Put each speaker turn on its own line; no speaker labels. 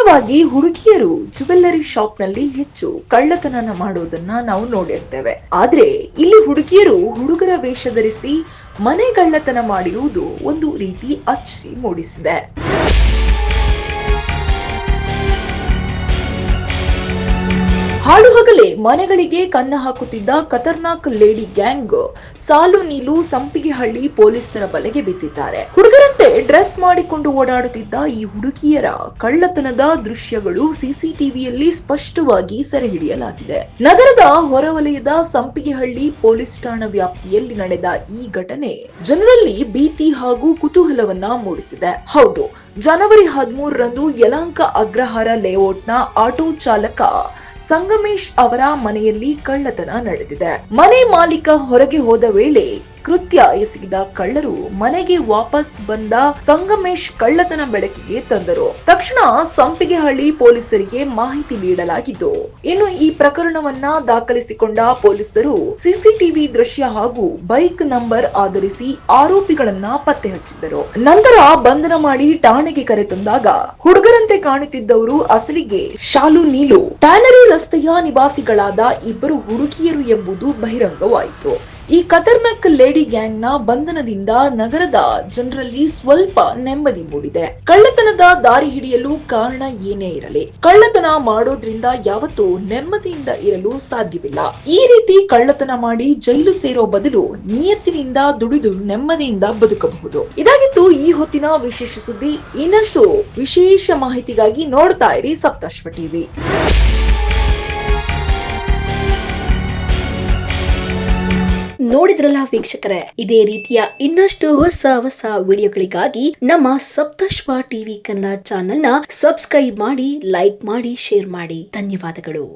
ಸಾಮಾನ್ಯವಾಗಿ ಹುಡುಗಿಯರು jewellery shop ನಲ್ಲಿ ಹೆಚ್ಚು ಕಳ್ಳತನ ಮಾಡುವುದನ್ನ ನಾವು ನೋಡಿರ್ತೇವೆ. ಆದ್ರೆ ಇಲ್ಲಿ ಹುಡುಗಿಯರು ಹುಡುಗರ ವೇಷ ಧರಿಸಿ ಮನೆಗಳ್ಳತನ ಮಾಡಿರುವುದು ಒಂದು ರೀತಿ ಅಚ್ಚರಿ ಮೂಡಿಸಿದೆ. ಹಾಡುಹಗಲೇ ಮನೆಗಳಿಗೆ ಕನ್ನ ಹಾಕುತ್ತಿದ್ದ ಖತರ್ನಾಕ್ ಲೇಡಿ ಗ್ಯಾಂಗ್ ಸಾಲು ನೀಲು ಸಂಪಿಗೆಹಳ್ಳಿ ಪೊಲೀಸರ ಬಲೆಗೆ ಬಿದ್ದಿದ್ದಾರೆ. ಹುಡುಗರಂತೆ ಡ್ರೆಸ್ ಮಾಡಿಕೊಂಡು ಓಡಾಡುತ್ತಿದ್ದ ಈ ಹುಡುಗಿಯರ ಕಳ್ಳತನದ ದೃಶ್ಯಗಳು ಸಿಸಿಟಿವಿಯಲ್ಲಿ ಸ್ಪಷ್ಟವಾಗಿ ಸೆರೆ ಹಿಡಿಯಲಾಗಿದೆ. ನಗರದ ಹೊರವಲಯದ ಸಂಪಿಗೆಹಳ್ಳಿ ಪೊಲೀಸ್ ಠಾಣಾ ವ್ಯಾಪ್ತಿಯಲ್ಲಿ ನಡೆದ ಈ ಘಟನೆ ಜನರಲ್ಲಿ ಭೀತಿ ಹಾಗೂ ಕುತೂಹಲವನ್ನ ಮೂಡಿಸಿದೆ. ಹೌದು, ಜನವರಿ 13ರಂದು ಯಲಹಂಕ ಅಗ್ರಹಾರ ಲೇಔಟ್ನ ಆಟೋ ಚಾಲಕ ಸಂಗಮೇಶ್ ಅವರ ಮನೆಯಲ್ಲಿ ಕಳ್ಳತನ ನಡೆದಿದೆ. ಮನೆ ಮಾಲೀಕ ಹೊರಗೆ ಹೋದ ವೇಳೆ ಕೃತ್ಯ ಎಸಗಿದ ಕಳ್ಳರು ಮನೆಗೆ ವಾಪಸ್ ಬಂದ ಸಂಗಮೇಶ್ ಕಳ್ಳತನ ಬೆಳಕಿಗೆ ತಂದರು. ತಕ್ಷಣ ಸಂಪಿಗೆಹಳ್ಳಿ ಪೊಲೀಸರಿಗೆ ಮಾಹಿತಿ ನೀಡಲಾಗಿದ್ದು, ಇನ್ನು ಈ ಪ್ರಕರಣವನ್ನ ದಾಖಲಿಸಿಕೊಂಡ ಪೊಲೀಸರು ಸಿಸಿಟಿವಿ ದೃಶ್ಯ ಹಾಗೂ ಬೈಕ್ ನಂಬರ್ ಆಧರಿಸಿ ಆರೋಪಿಗಳನ್ನ ಪತ್ತೆ ಹಚ್ಚಿದ್ದರು. ನಂತರ ಬಂಧನ ಮಾಡಿ ಠಾಣೆಗೆ ಕರೆತಂದಾಗ ಹುಡುಗರಂತೆ ಕಾಣುತ್ತಿದ್ದವರು ಅಸಲಿಗೆ ಶಾಲು ನೀಲು ಟ್ಯಾನರಿ ರಸ್ತೆಯ ನಿವಾಸಿಗಳಾದ ಇಬ್ಬರು ಹುಡುಗಿಯರು ಎಂಬುದು ಬಹಿರಂಗವಾಯಿತು. ಈ ಖತರ್ನಾಕ್ ಲೇಡಿ ಗ್ಯಾಂಗ್ ನ ಬಂಧನದಿಂದ ನಗರದ ಜನರಲ್ಲಿ ಸ್ವಲ್ಪ ನೆಮ್ಮದಿ ಮೂಡಿದೆ. ಕಳ್ಳತನದ ದಾರಿ ಹಿಡಿಯಲು ಕಾರಣ ಏನೇ ಇರಲಿ, ಕಳ್ಳತನ ಮಾಡೋದ್ರಿಂದ ಯಾವತ್ತೂ ನೆಮ್ಮದಿಯಿಂದ ಇರಲು ಸಾಧ್ಯವಿಲ್ಲ. ಈ ರೀತಿ ಕಳ್ಳತನ ಮಾಡಿ ಜೈಲು ಸೇರೋ ಬದಲು ನಿಯತ್ತಿನಿಂದ ದುಡಿದು ನೆಮ್ಮದಿಯಿಂದ ಬದುಕಬಹುದು. ಇದಾಗಿತ್ತು ಈ ಹೊತ್ತಿನ ವಿಶೇಷ ಸುದ್ದಿ. ಇನ್ನಷ್ಟು ವಿಶೇಷ ಮಾಹಿತಿಗಾಗಿ ನೋಡ್ತಾ ಇರಿ ಸಪ್ತಾಶ್ವ ಟಿವಿ.
ನೋಡಿದ್ರಲ್ಲ ವೀಕ್ಷಕರೇ, ಇದೇ ರೀತಿಯ ಇನ್ನಷ್ಟು ಹೊಸ ವಿಡಿಯೋಗಳಿಗಾಗಿ ನಮ್ಮ ಸಪ್ತಾಶ್ವ ಟಿವಿ ಕನ್ನಡ ಚಾನೆಲ್ನ ಸಬ್ಸ್ಕ್ರೈಬ್ ಮಾಡಿ, ಲೈಕ್ ಮಾಡಿ, ಶೇರ್ ಮಾಡಿ. ಧನ್ಯವಾದಗಳು.